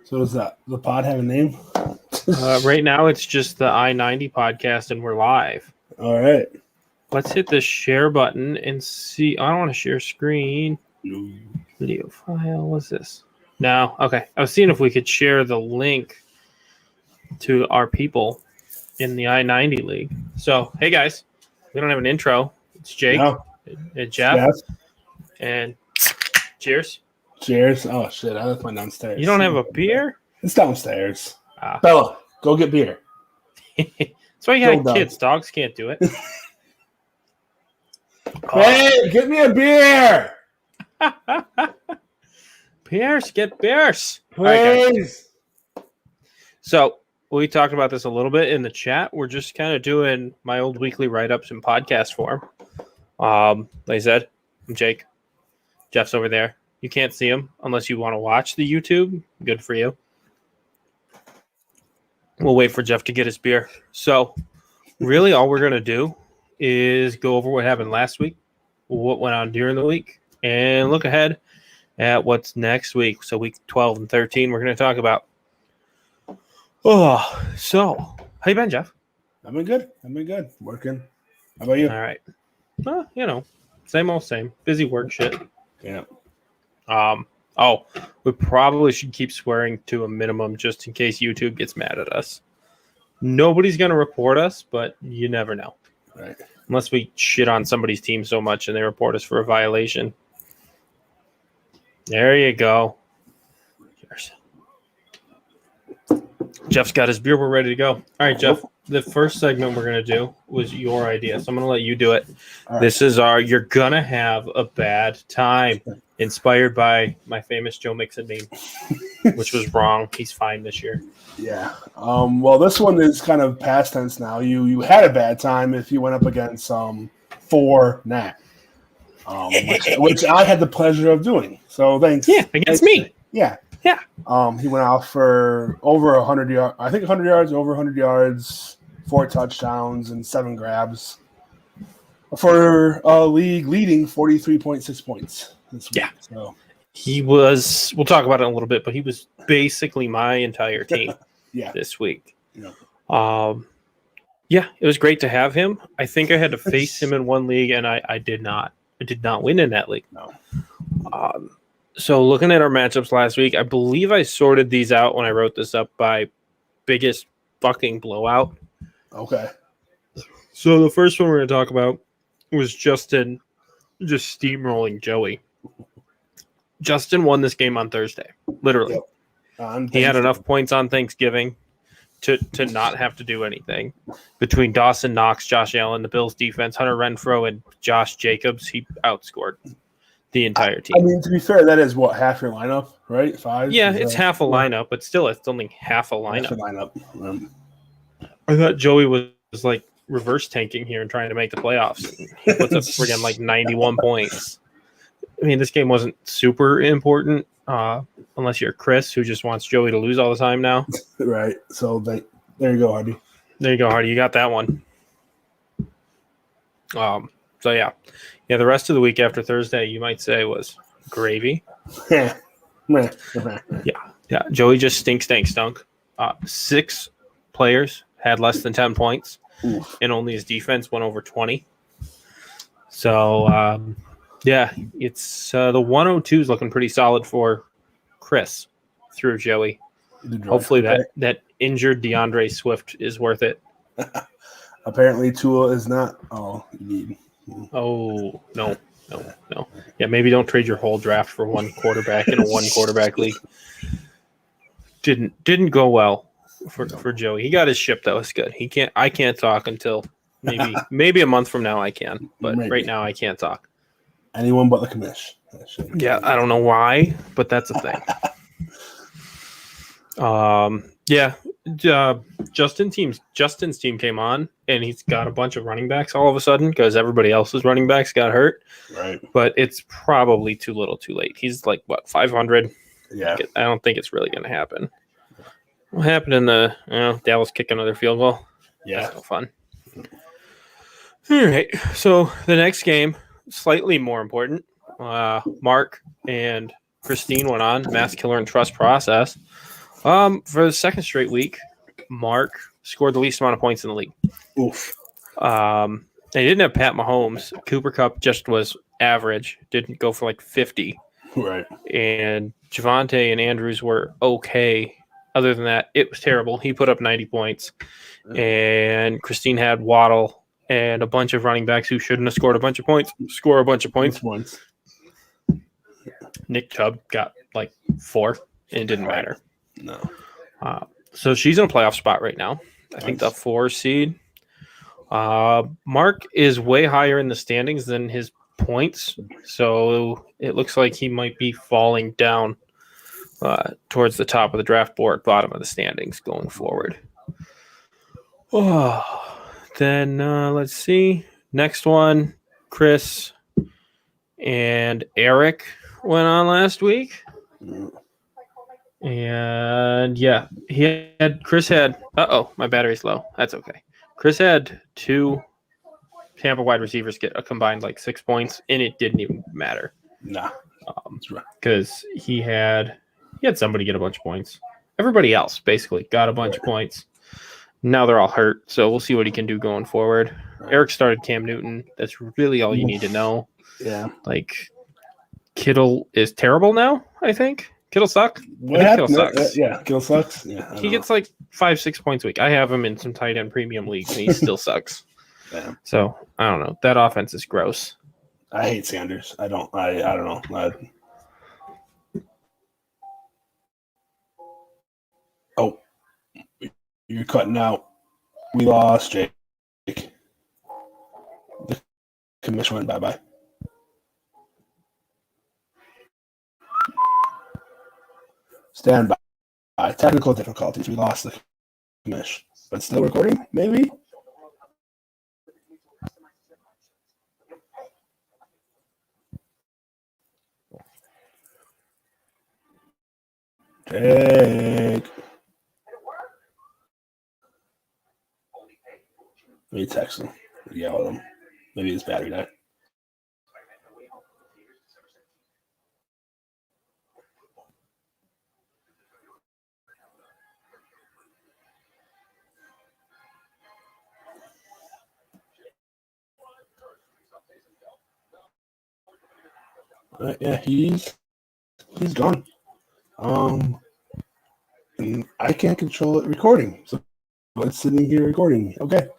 So does the pod have a name? Right now, it's just the I-90 podcast, and we're live. All right. Let's hit the share button and see. I don't want to share screen. Video file. What's this? No. Okay. I was seeing if we could share the link to our people in the I-90 League. So, hey, guys. We don't have an intro. It's Jake and Jeff. And cheers. Cheers. Oh, shit. I left mine downstairs. You don't have a beer? It's downstairs. Bella, go get beer. That's why you got kids. Dogs can't do it. Hey, get me a beer. Bears, get bears. Please. Right, so we talked about this a little bit in the chat. We're just kind of doing my old weekly write-ups in podcast form. Like I said, I'm Jake. Jeff's over there. You can't see him unless you want to watch the YouTube. Good for you. We'll wait for Jeff to get his beer. So really all we're going to do is go over what happened last week, what went on during the week, and look ahead at what's next week. So week 12 and 13, we're going to talk about. So how you been, Jeff? I've been good. Working. How about you? All right. Well, same old same. Busy work shit. Yeah. We probably should keep swearing to a minimum just in case YouTube gets mad at us. Nobody's going to report us, but you never know. Right. Unless we shit on somebody's team so much and they report us for a violation. There you go. Cheers. Jeff's got his beer. We're ready to go. All right, Jeff. The first segment we're going to do was your idea, so I'm going to let you do it. Right. This is our You're Going to Have a Bad Time, inspired by my famous Joe Mixon meme, which was wrong. He's fine this year. Yeah. Well, this one is kind of past tense now. You had a bad time if you went up against for Nat, which I had the pleasure of doing. So thanks. Yeah, against me. Yeah. Yeah. He went out for over 100 yards. I think 100 yards, over 100 yards, 4 touchdowns, and 7 grabs for a league leading 43.6 points this week. Yeah. So he was. We'll talk about it in a little bit, but he was basically my entire team. Yeah. This week. Yeah. Yeah, it was great to have him. I think I had to face him in one league, and I did not. I did not win in that league. No. So looking at our matchups last week, I believe I sorted these out when I wrote this up by biggest fucking blowout. Okay. So the first one we're going to talk about was Justin just steamrolling Joey. Justin won this game on Thursday, literally. Yep. He had enough points on Thanksgiving to not have to do anything. Between Dawson Knox, Josh Allen, the Bills defense, Hunter Renfrow, and Josh Jacobs, he outscored the entire team. I mean, to be fair, that is what, half your lineup, right? 5? Yeah, it's half a lineup, but still, it's only half a lineup. Half a lineup. I thought Joey was like reverse tanking here and trying to make the playoffs. He puts up friggin' like 91 points. I mean, this game wasn't super important, unless you're Chris, who just wants Joey to lose all the time now. Right. So there you go, Hardy. There you go, Hardy. You got that one. So yeah, the rest of the week after Thursday, you might say, was gravy. Yeah. Joey just stunk. 6 players had less than 10 points, and only his defense went over 20. So it's the 102 is looking pretty solid for Chris through Joey. Hopefully that injured DeAndre Swift is worth it. Apparently Tua is not all you need. Oh, no. Yeah, maybe don't trade your whole draft for one quarterback in a one quarterback league. Didn't go well for Joey. He got his ship. That was good. I can't talk until maybe a month from now I can, but right now I can't talk. Anyone but the commish. Yeah, I don't know why, but that's a thing. Justin's team came on, and he's got a bunch of running backs all of a sudden because everybody else's running backs got hurt. Right. But it's probably too little too late. He's like, 500? Yeah. I don't think it's really going to happen. What happened in the Dallas kick another field goal? Yeah. That's no fun. All right. So the next game, slightly more important. Mark and Christine went on Mass Killer and Trust Process. For the second straight week, Mark scored the least amount of points in the league. Oof. They didn't have Pat Mahomes. Cooper Kupp just was average. Didn't go for like 50. Right. And Javonte and Andrews were okay. Other than that, it was terrible. He put up 90 points. And Christine had Waddle and a bunch of running backs who shouldn't have scored a bunch of points score a bunch of points. Nick Chubb got like 4, and it didn't matter. No. So she's in a playoff spot right now. I think the 4 seed. Mark is way higher in the standings than his points, so it looks like he might be falling down towards the top of the draft board, bottom of the standings going forward. Then let's see. Next one, Chris and Eric went on last week. And yeah, Chris had, my battery's low. That's okay. Chris had 2 Tampa wide receivers get a combined like 6 points, and it didn't even matter. Nah. That's right. Because he had somebody get a bunch of points. Everybody else basically got a bunch of points. Now they're all hurt, so we'll see what he can do going forward. Right. Eric started Cam Newton. That's really all you need to know. Yeah. Like, Kittle is terrible now, I think. Kittle sucks. Kittle sucks. Kittle sucks. Yeah, he gets like 5-6 points a week. I have him in some tight end premium leagues, and he still sucks. Yeah. So I don't know. That offense is gross. I hate Sanders. I don't know. You're cutting out. We lost Jake. The commission went bye-bye. Stand by. Technical difficulties. We lost the commission. But still recording, maybe? Jake. Let me text him. Yell at him. Maybe his battery died. Yeah, he's gone. And I can't control it recording, so it's sitting here recording. Okay,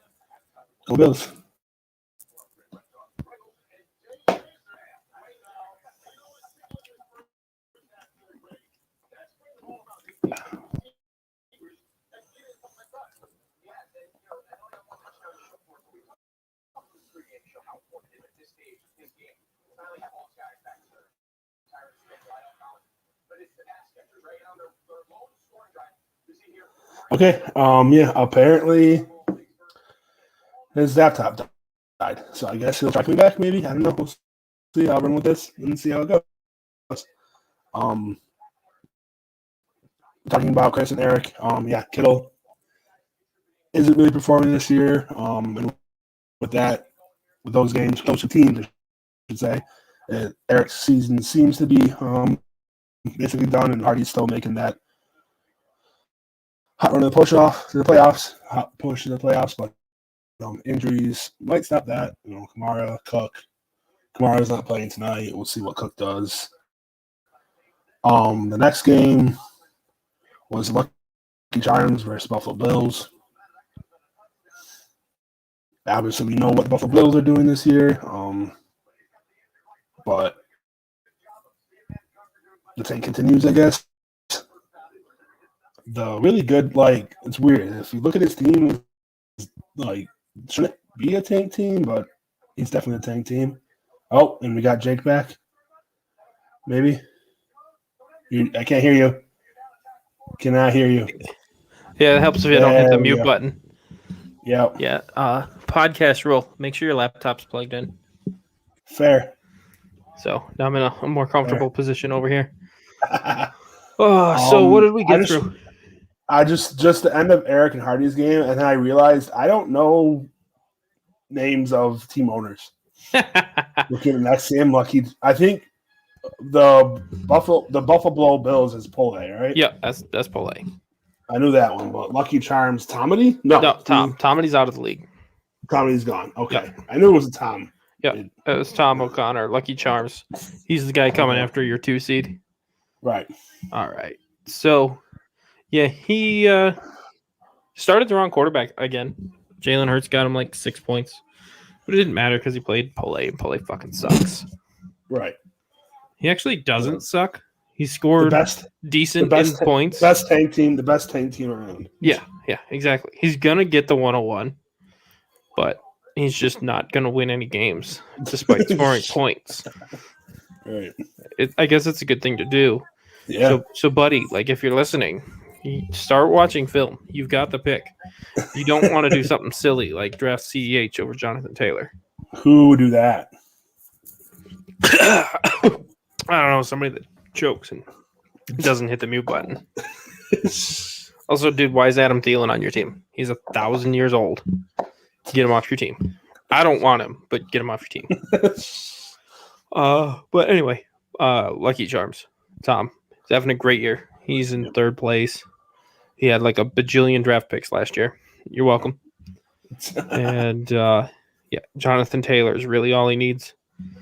go Bills. Okay. Yeah. Apparently, his laptop died, so I guess he'll try coming back. Maybe I don't know. We'll see. I'll run with this and see how it goes. Talking about Chris and Eric. Yeah, Kittle isn't really performing this year. And with those games, those 2 teams, I should say, Eric's season seems to be basically done, and Hardy's still making that hot run to the playoffs. Hot push to the playoffs, but injuries might stop that. Kamara, Cook. Kamara's not playing tonight. We'll see what Cook does. The next game was Lucky Charms versus Buffalo Bills. Obviously, we know what the Buffalo Bills are doing this year, but the thing continues, I guess. The really good, it's weird. If you look at his team, shouldn't it be a tank team? But he's definitely a tank team. Oh, and we got Jake back. Maybe. I can't hear you. Cannot hear you. Yeah, it helps if you don't hit the mute button. Yeah. Yeah. Podcast rule. Make sure your laptop's plugged in. Fair. So now I'm in a more comfortable position over here. So what did we get through? I just the end of Eric and Hardy's game, and then I realized I don't know names of team owners. Looking at the next game, I think the Buffalo Bills is Pole, right? Yeah, that's Polay. I knew that one, but Lucky Charms, Tomedy? No, Tom. Tomedy's out of the league. Tomedy's gone. Okay, Yep. I knew it was a Tom. Yeah, it was Tom O'Connor. Lucky Charms. He's the guy coming after your 2 seed. Right. All right. So, yeah, he started the wrong quarterback again. Jalen Hurts got him like 6 points, but it didn't matter because he played Polay, and Polay fucking sucks. Right. He actually doesn't suck. He scored decent points. The best tank team around. Yeah, exactly. He's going to get the 101, but he's just not going to win any games despite scoring points. Right. I guess it's a good thing to do. Yeah. So, buddy, like if you're listening, you start watching film. You've got the pick. You don't want to do something silly like draft CEH over Jonathan Taylor. Who would do that? I don't know, somebody that chokes and doesn't hit the mute button. Also, dude, why is Adam Thielen on your team? He's 1,000 years old. Get him off your team. I don't want him, but get him off your team. But anyway, Lucky Charms. Tom, he's having a great year. He's in 3rd place. He had like a bajillion draft picks last year. You're welcome. And Jonathan Taylor is really all he needs.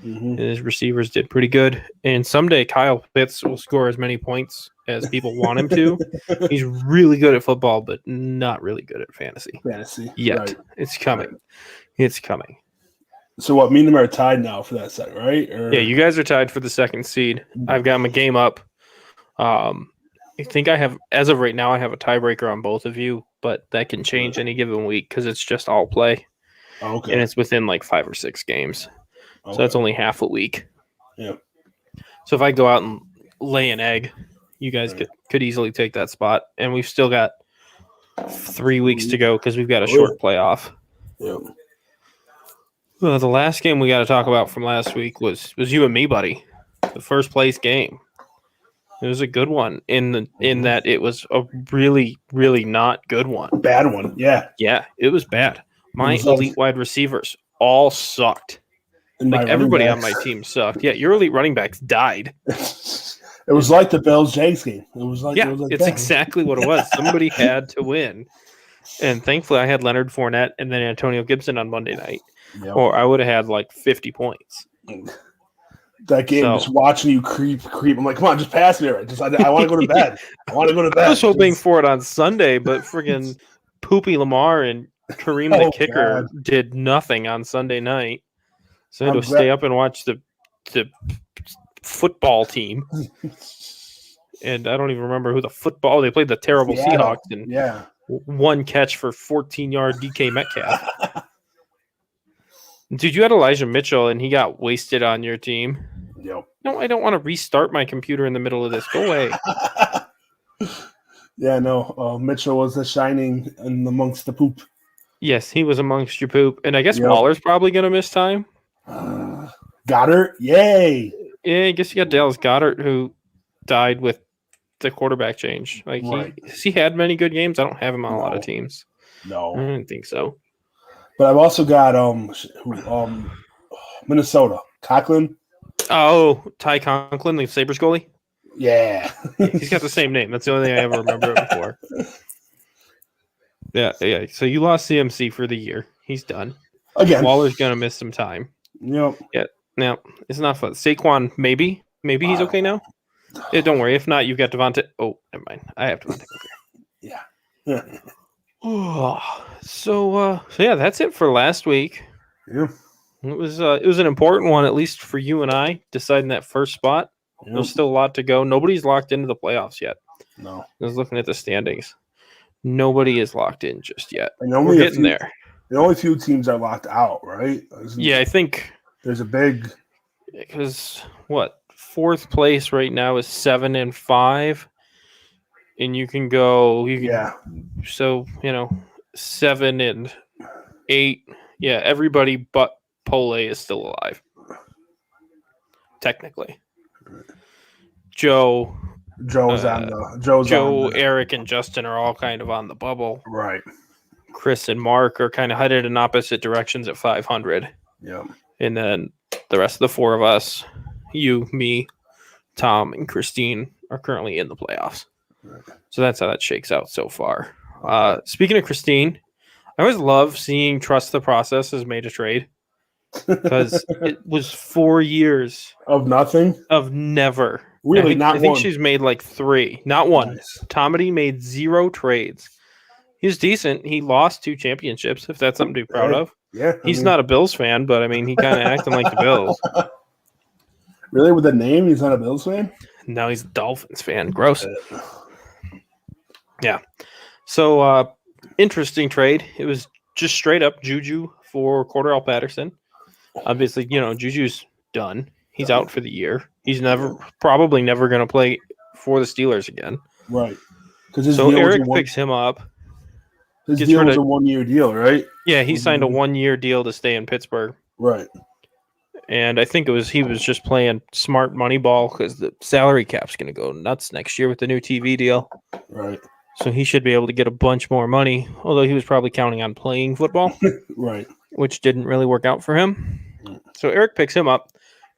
Mm-hmm. And his receivers did pretty good. And someday Kyle Pitts will score as many points as people want him to. He's really good at football, but not really good at fantasy. Yet. Right. It's coming. Right. It's coming. So what, me and them are tied now for that set, right? Yeah, you guys are tied for the 2nd seed. I've got my game up. I think I have, as of right now, I have a tiebreaker on both of you, but that can change any given week because it's just all play. Okay. And it's within like 5 or 6 games. So that's only half a week. Yeah. So if I go out and lay an egg, you guys could easily take that spot. And we've still got 3 weeks to go because we've got a short playoff. Yeah. Well, the last game we got to talk about from last week was you and me, buddy. The 1st place game. It was a good one in that it was a really, really not good one. Bad one, yeah. Yeah, it was bad. My elite wide receivers all sucked. Like everybody on my team sucked. Yeah, your elite running backs died. It was like the Bills-Jags game. It's exactly what it was. Somebody had to win. And thankfully I had Leonard Fournette and then Antonio Gibson on Monday night. Yep. Or I would have had like 50 points. That game, just watching you creep. I'm like, come on, just pass me. Right? I want to go to bed. I was hoping for it on Sunday, but friggin' Poopy Lamar and Kareem the kicker did nothing on Sunday night. So I had to stay up and watch the football team. And I don't even remember who they played the terrible Seahawks and one catch for 14-yard DK Metcalf. Dude, you had Elijah Mitchell and he got wasted on your team. Yep. No, I don't want to restart my computer in the middle of this. Go away. Yeah, no. Mitchell was the shining in amongst the poop. Yes, he was amongst your poop. And I guess Waller's probably going to miss time. Goddard, yay. Yeah, I guess you got Dallas Goedert, who died with the quarterback change. Like, he had many good games. I don't have him on a lot of teams. No. I don't think so. But I've also got Minnesota. Conklin. Oh, Ty Conklin, the Sabres goalie? Yeah. He's got the same name. That's the only thing I ever remember it before. Yeah. So you lost CMC for the year. He's done. Again. Waller's going to miss some time. Yep. Yeah. Now, it's not fun. Saquon, maybe. Maybe he's okay now. Yeah, don't worry. If not, you've got Devontae. Oh, never mind. I have Devontae. Okay. Yeah. So that's it for last week. Yeah. It was an important one, at least for you and I, deciding that first spot. Yep. There's still a lot to go. Nobody's locked into the playoffs yet. No. I was looking at the standings. Nobody is locked in just yet. We're getting there. The only few teams are locked out, right? I think there's a big. Because fourth place right now is 7-5, and you can go. So 7 and 8. Yeah, everybody but Pole is still alive. Technically, Joe, Eric, and Justin are all kind of on the bubble. Right. Chris and Mark are kind of headed in opposite directions at 500. Yeah. And then the rest of the 4 of us, you, me, Tom and Christine are currently in the playoffs. Right. So that's how that shakes out so far. Speaking of Christine, I always love seeing Trust the Process has made a trade because it was 4 years Of nothing? of never. Really, I think one. she's made like 3, not one. Nice. Tomedy made 0 trades. He's decent. He lost 2 championships, if that's something to be proud of. Yeah. He's not a Bills fan, but I mean, he kind of acting like the Bills. Really, with the name, he's not a Bills fan? Now he's a Dolphins fan. Gross. Yeah. So, interesting trade. It was just straight up Juju for Cordell Patterson. Obviously, Juju's done. He's out for the year. He's probably never going to play for the Steelers again. Right. So Eric picks him up. His deal was a 1-year deal, right? Yeah, he signed a 1-year deal to stay in Pittsburgh. Right. And I think he was just playing smart money ball because the salary cap's going to go nuts next year with the new TV deal. Right. So he should be able to get a bunch more money, although he was probably counting on playing football. Right. Which didn't really work out for him. So Eric picks him up.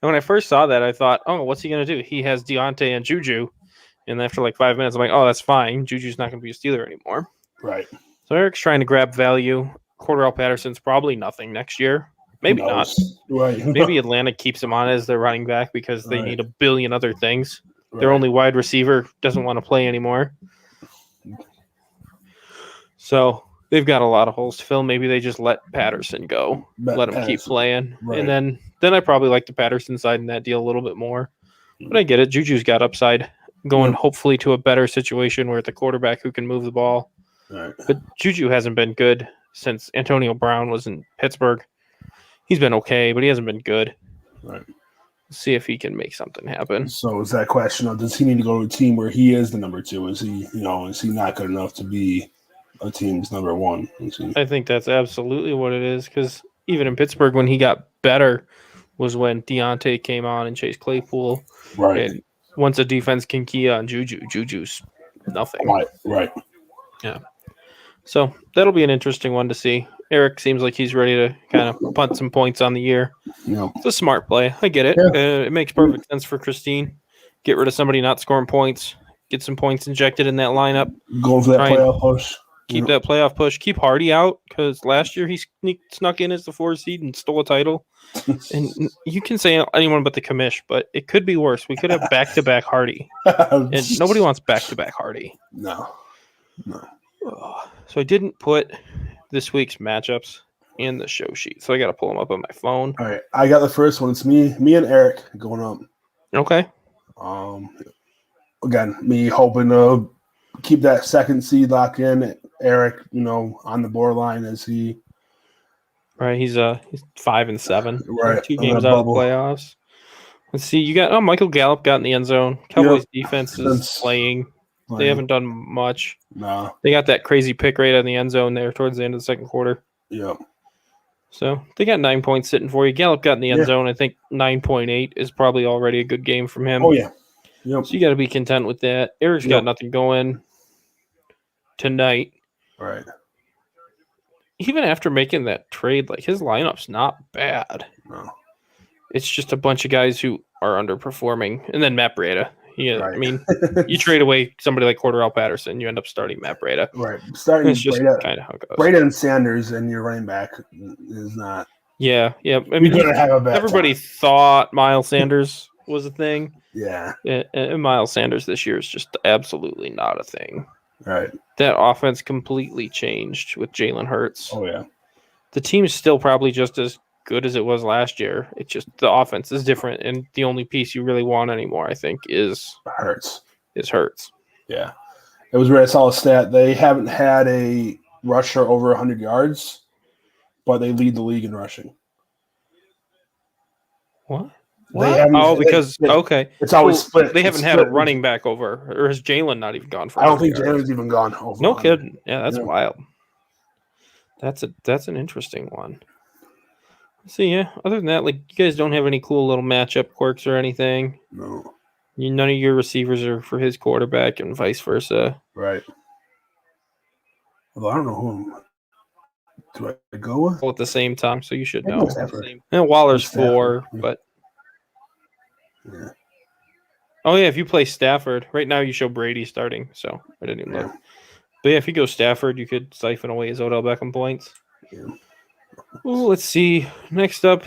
And when I first saw that, I thought, oh, what's he going to do? He has Deontay and Juju. And after like 5 minutes, I'm like, oh, that's fine. Juju's not going to be a Steeler anymore. Right. So Eric's trying to grab value. Cordell Patterson's probably nothing next year. Maybe not. Right. Maybe Atlanta keeps him on as their running back because they need a billion other things. Right. Their only wide receiver doesn't want to play anymore. So they've got a lot of holes to fill. Maybe they just let Patterson go, let him keep playing. Right. And then I probably like the Patterson side in that deal a little bit more. But I get it. Juju's got upside going hopefully to a better situation where it's a quarterback who can move the ball. Right. But Juju hasn't been good since Antonio Brown was in Pittsburgh. He's been okay, but he hasn't been good. Right. Let's see if he can make something happen. So is that question of, does he need to go to a team where he is the number 2? Is he not good enough to be a team's number 1? I think that's absolutely what it is, because even in Pittsburgh, when he got better was when Deontay came on and Chase Claypool. Right. And once a defense can key on Juju's nothing. Right. Yeah. So that'll be an interesting one to see. Eric seems like he's ready to kind of punt some points on the year. Yeah. It's a smart play. I get it. Yeah. It makes perfect sense for Christine. Get rid of somebody not scoring points. Get some points injected in that lineup. Going for that playoff push. Keep that playoff push. Keep Hardy out because last year he snuck in as the 4 seed and stole a title. And you can say anyone but the commish, but it could be worse. We could have back-to-back Hardy. And nobody wants back-to-back Hardy. No. So I didn't put this week's matchups in the show sheet. So I got to pull them up on my phone. All right. I got the first one. It's me and Eric going up. Okay. Again, me hoping to keep that 2nd seed locked in. Eric, on the borderline as he. Right. He's 5-7. Right. 2 games out of the playoffs. Let's see. You got Michael Gallup got in the end zone. Cowboys defense is playing. They haven't done much. No. They got that crazy pick rate on the end zone there towards the end of the second quarter. Yep. So they got 9 points sitting for you. Gallup got in the end zone. I think 9.8 is probably already a good game from him. Oh, yeah. Yep. So you got to be content with that. Eric's got nothing going tonight. Right. Even after making that trade, like his lineup's not bad. No. It's just a bunch of guys who are underperforming. And then Matt Breida. Yeah, right. I mean, you trade away somebody like Cordell Patterson, you end up starting Matt Breida. Right. Starting Breida, kind of how it goes. Breida and Sanders and your running back is not. Yeah. I mean, everybody thought Miles Sanders was a thing. Yeah. And Miles Sanders this year is just absolutely not a thing. Right. That offense completely changed with Jalen Hurts. Oh, yeah. The team's still probably just as good as it was last year. It's just the offense is different, and the only piece you really want anymore, I think, is Hurts. Yeah. It was where I saw a stat. They haven't had a rusher over 100 yards, but they lead the league in rushing. What? Okay. It's always split. They haven't had a running back over, or has Jalen not even gone for? I don't think Jalen's even gone over. No kidding. Yeah, that's wild. That's an interesting one. So yeah, other than that, like you guys don't have any cool little matchup quirks or anything. No. None of your receivers are for his quarterback, and vice versa. Right. Although I don't know who. Do I go with? All at the same time, so you should know. And Waller's 4, but. Yeah. Oh yeah, if you play Stafford right now, you show Brady starting. So I didn't even look. But yeah, if you go Stafford, you could siphon away his Odell Beckham points. Yeah. Ooh, let's see. Next up,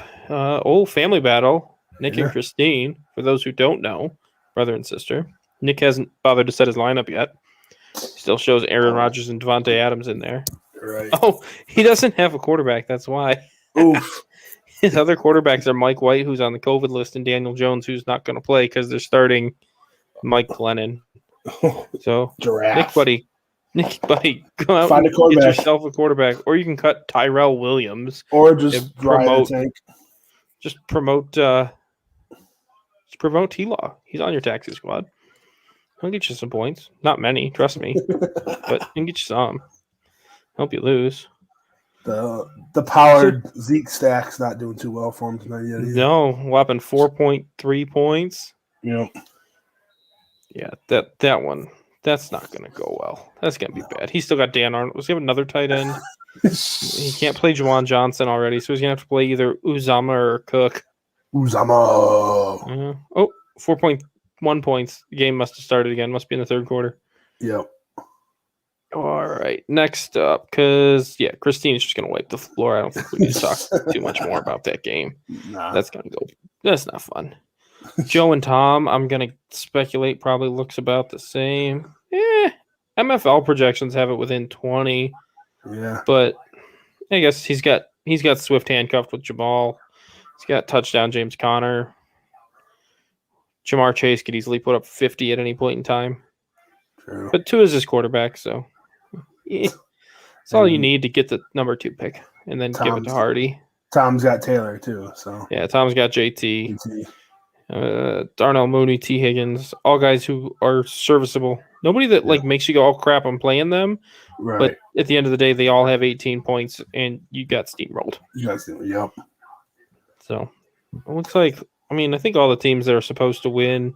family battle. Nick and Christine. For those who don't know, brother and sister. Nick hasn't bothered to set his lineup yet. Still shows Aaron Rodgers and Devontae Adams in there. Right. Oh, he doesn't have a quarterback. That's why. Oof. His other quarterbacks are Mike White, who's on the COVID list, and Daniel Jones, who's not going to play because they're starting Mike Glennon. So, Giraffe. Nick, buddy, go out Find and a quarterback. get yourself a quarterback, or you can cut Tyrell Williams, or just promote. Just promote T-Law. He's on your taxi squad. He'll get you some points. Not many, trust me, but he can get you some. Hope you lose. The powered Zeke stack's not doing too well for him tonight yet. Either. No, whopping 4.3 points. Yep. Yeah, that one. That's not going to go well. That's going to be bad. He's still got Dan Arnold. Does he have another tight end? He can't play Juwan Johnson already, so he's going to have to play either Uzama or Cook. Uzama. 4.1 points. The game must have started again. Must be in the third quarter. Yep. All right. Next up, because, Christine's just going to wipe the floor. I don't think we need to talk too much more about that game. Nah. That's going to go. That's not fun. Joe and Tom, I'm going to speculate, probably looks about the same. MFL projections have it within 20. Yeah. But I guess he's got Swift handcuffed with Jamal. He's got touchdown James Conner. Jamar Chase could easily put up 50 at any point in time. True. But 2 is his quarterback, so it's all you need to get the number 2 pick and then give it to Hardy. Tom's got Taylor too, so yeah, Tom's got JT. Darnell Mooney, T. Higgins, all guys who are serviceable. Nobody that makes you go, oh crap, I'm playing them. Right. But at the end of the day, they all have 18 points, and you got steamrolled. Yep. So it looks like, I think all the teams that are supposed to win,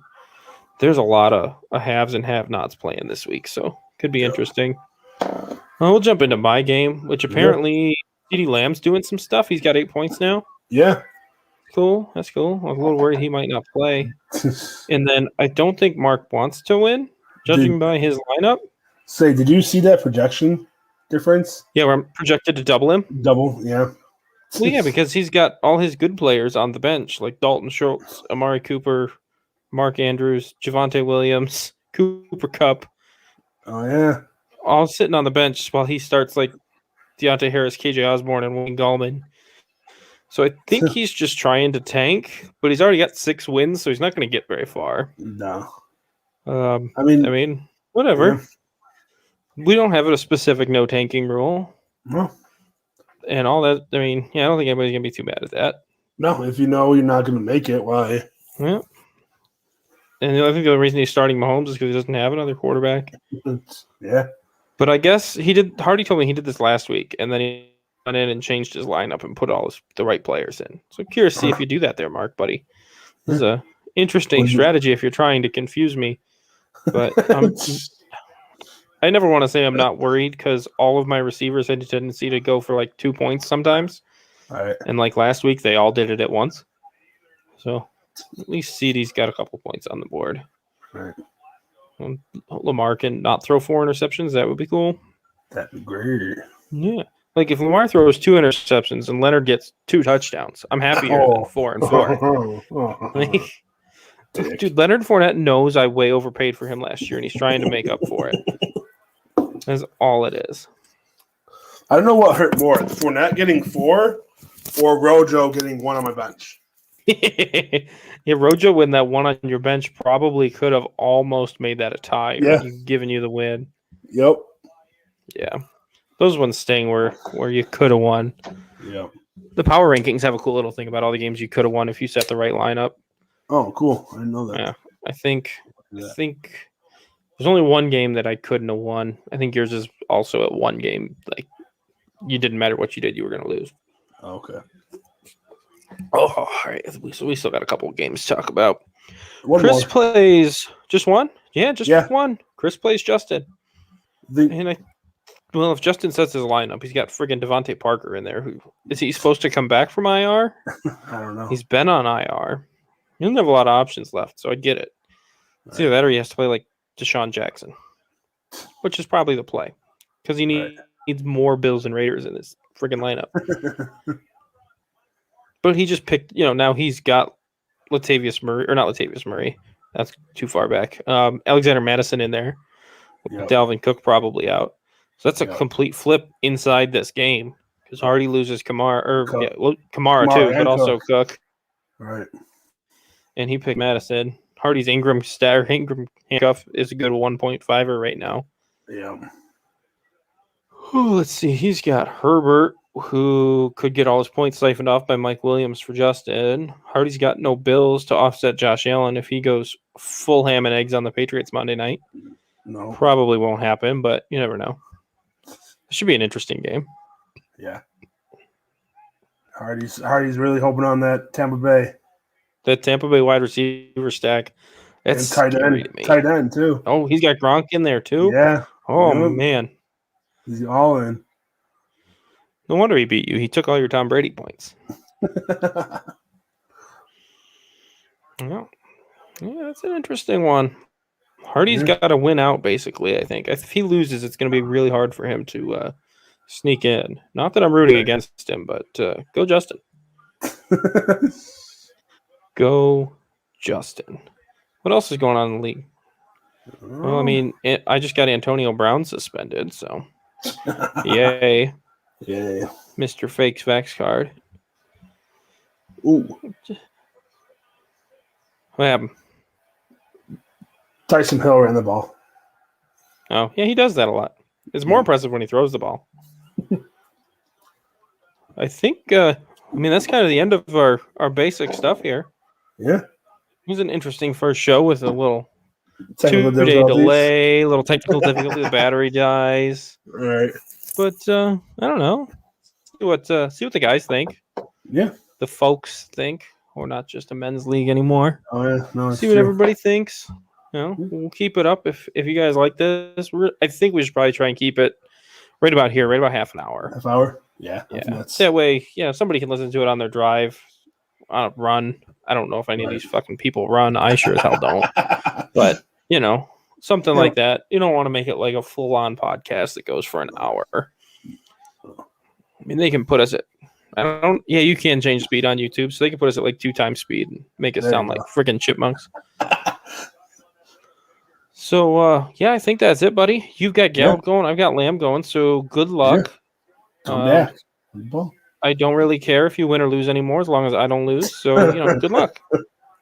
there's a lot of haves and have-nots playing this week, so could be interesting. We'll jump into my game, which apparently CeeDee Lamb's doing some stuff. He's got 8 points now. Yeah. Cool. That's cool. I was a little worried he might not play. And then I don't think Mark wants to win, judging by his lineup. Did you see that projection difference? Yeah, we're projected to double him. Double, yeah. Well, yeah, because he's got all his good players on the bench, like Dalton Schultz, Amari Cooper, Mark Andrews, Javonte Williams, Cooper Kupp. Oh, yeah. All sitting on the bench while he starts like Deontay Harris, KJ Osborne, and Wayne Gallman. So I think he's just trying to tank, but he's already got 6 wins, so he's not going to get very far. No. I mean, whatever. Yeah. We don't have a specific no tanking rule. No. And all that. I don't think anybody's going to be too mad at that. No, if you know you're not going to make it, why? Yeah. And I think the reason he's starting Mahomes is because he doesn't have another quarterback. Yeah. But I guess Hardy told me he did this last week, and then he went in and changed his lineup and put the right players in. So I'm curious to see if you do that there, Mark, buddy. This is a interesting strategy if you're trying to confuse me. But I never want to say I'm not worried because all of my receivers had a tendency to go for like 2 points sometimes. All right. And like last week, they all did it at once. So at least CeeDee's got a couple points on the board. Right. Lamar can not throw 4 interceptions. That would be cool. That'd be great. Yeah. Like if Lamar throws 2 interceptions and Leonard gets 2 touchdowns, I'm happier than 4 and 4. Dude, Leonard Fournette knows I way overpaid for him last year, and he's trying to make up for it. That's all it is. I don't know what hurt more, Fournette getting 4 or Rojo getting 1 on my bench. Yeah, Rojo winning that 1 on your bench probably could have almost made that a tie. Yeah. Giving you the win. Yep. Yeah. Those ones sting where you could have won. Yep. The power rankings have a cool little thing about all the games you could have won if you set the right lineup. Oh, cool. I didn't know that. Yeah. I think there's only one game that I couldn't have won. I think yours is also at one game. Like, you didn't matter what you did, you were going to lose. Okay. Oh, all right. So we still got a couple of games to talk about. Chris plays just one? Yeah, just one. Chris plays Justin. If Justin sets his lineup, he's got friggin' Devontae Parker in there. Is he supposed to come back from IR? I don't know. He's been on IR. He doesn't have a lot of options left, so I get it. It's either that or he has to play like Deshaun Jackson, which is probably the play because he needs more Bills and Raiders in his freaking lineup. But he just picked, now he's got Latavius Murray, or not Latavius Murray. That's too far back. Alexander Madison in there. Yep. Dalvin Cook probably out. So that's a complete flip inside this game because Hardy loses Kamara too, but also Cook. Right. And he picked Madison. Hardy's Ingram handcuff is a good 1.5er right now. Yeah. Let's see. He's got Herbert, who could get all his points siphoned off by Mike Williams for Justin. Hardy's got no Bills to offset Josh Allen if he goes full ham and eggs on the Patriots Monday night. No. Probably won't happen, but you never know. It should be an interesting game. Yeah. Hardy's really hoping on that Tampa Bay. That Tampa Bay wide receiver stack. That's scary to me. Tight end, too. Oh, he's got Gronk in there, too? Yeah. Oh, man. He's all in. No wonder he beat you. He took all your Tom Brady points. Yeah, that's an interesting one. Hardy's got to win out, basically, I think. If he loses, it's going to be really hard for him to sneak in. Not that I'm rooting against him, but go Justin. Go Justin. What else is going on in the league? Well, I mean, I just got Antonio Brown suspended, so yay. Yay. Mr. Fake's Vax card. Ooh. What happened? Tyson Hill ran the ball. Oh, yeah, he does that a lot. It's more impressive when he throws the ball. I think, that's kind of the end of our basic stuff here. Yeah. It was an interesting first show with a little technical 2-day delay, a little technical difficulty. The battery dies. Right. But I don't know. See what the guys think. Yeah. The folks think. We're not just a men's league anymore. Oh yeah. No. See what everybody thinks. We'll keep it up if you guys like this. I think we should probably try and keep it right about here, right about half an hour. Half hour? Yeah. That way, somebody can listen to it on their drive, on a run. I don't know if any of these fucking people run. I sure as hell don't. But, something like that. You don't want to make it like a full-on podcast that goes for an hour. I mean, they can put us at you can change speed on YouTube, so they can put us at like 2 times speed and make it sound like freaking chipmunks. So, I think that's it, buddy. You've got Gallup going. I've got Lamb going. So, good luck. I don't really care if you win or lose anymore as long as I don't lose. So, good luck.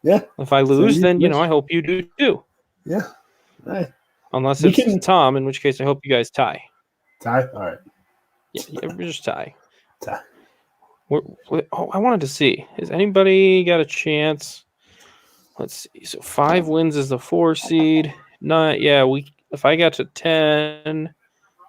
Yeah. If I lose, then, I hope you do too. Yeah. Right. Unless it's Tom, in which case I hope you guys tie. Tie? All right. Yeah, we're just tie. Tie. I wanted to see. Has anybody got a chance? Let's see. So 5 wins is the 4 seed. If I got to 10,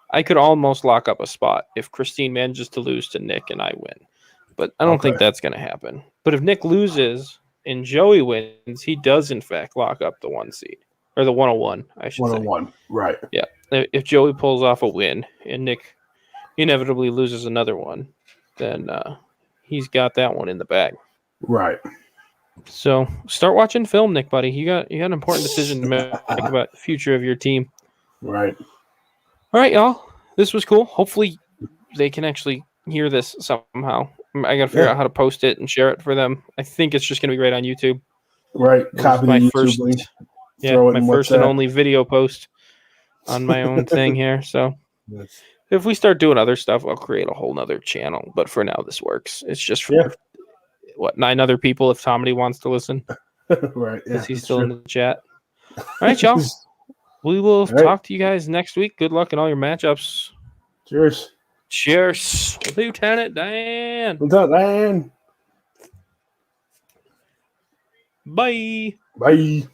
I could almost lock up a spot if Christine manages to lose to Nick and I win. But I don't think that's going to happen. But if Nick loses and Joey wins, he does, in fact, lock up the 1 seed. Or the 101, I should say. 101, right. Yeah. If Joey pulls off a win and Nick inevitably loses another one, then he's got that one in the bag. Right. So start watching film, Nick, buddy. You got an important decision to make about the future of your team. Right. All right, y'all. This was cool. Hopefully they can actually hear this somehow. I got to figure out how to post it and share it for them. I think it's just going to be right on YouTube. Right. Copy my the first link. My first and only video post on my own thing here. So if we start doing other stuff, I'll create a whole nother channel. But for now, this works. It's just for 9 other people if Tomedy wants to listen. Right. Yeah, he's still in the chat. All right, y'all. We will talk to you guys next week. Good luck in all your matchups. Cheers. Cheers. Lieutenant Dan. Lieutenant Dan. Bye. Bye.